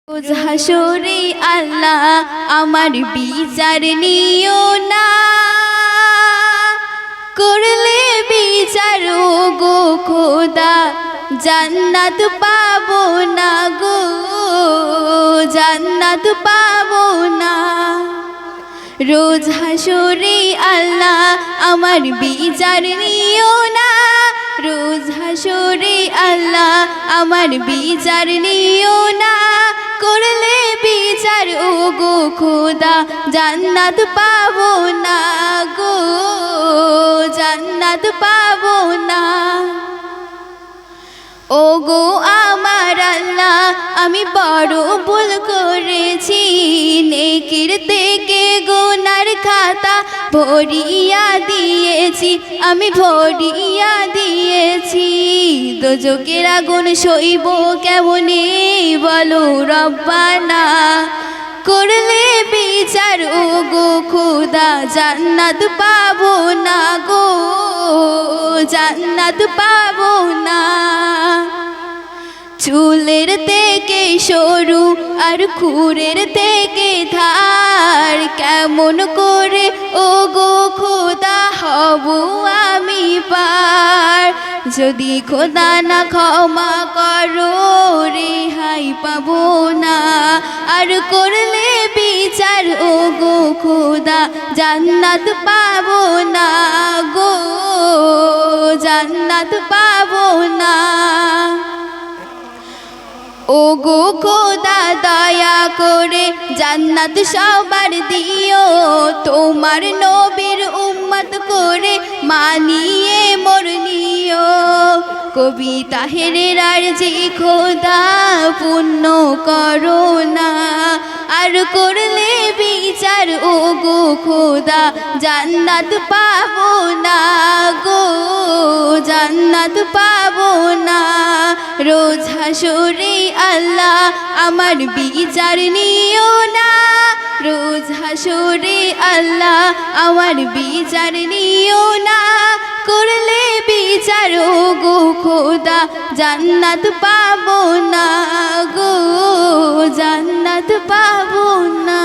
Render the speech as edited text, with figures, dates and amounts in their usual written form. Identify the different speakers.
Speaker 1: রোজ হাসরে আল্লাহ আমার বিচার নিও না, করলে বিচার ও গো খোদা জান্নাত পাবো না গো, জান্নাত পাবো না। রোজ হাসরে আল্লাহ আমার বিচার নিও না, রোজ হাসরে আল্লাহ আমার বিচার নিও না, করলে বিচার ও গো খোদা জান্নাত পাবো না গো, জান্নাত পাবো না। ও গো আমার আল্লাহ আমি বড় ভুল করেছি, নেকির থেকে গুনার খাতা ভরিয়া দিয়েছি, আমি ভরিয়া দিয়েছি। দোজখের আগুন সইব কেমনে বলো রব্বানা, করলে বিচার ও গো খোদা জান্নাত পাবো না গো, জান্নাত পাবো না। চুলের থেকে সরু আর খুরের থেকে ধার, কেমন করে ও গো খোদা হব আমি পার। যদি খোদা না ক্ষমা করো রেহাই পাবো না, আর করলে বিচার ও গো খোদা জান্নাত পাবো না গো, জান্নাত পাবো না। ও গো খোদা দয়া করে জান্নাত সবার দিও, তোমার নবীর উম্মত করে মানিয়ে মোর নিও। কবি তাহেরের আরজি খোদা পুণ্য করো না, আর করলে বিচার ও গো খোদা জান্নাত পাবো না গো, জান্নাত পাবো না। রোজ হাসরে আল্লাহ আমার বিচার নিও না, রোজ হাসরে আল্লাহ আমার বিচার নিও না, করলে বিচার ও গো খোদা জান্নাত পাবো না গো, জান্নাত পাবো না।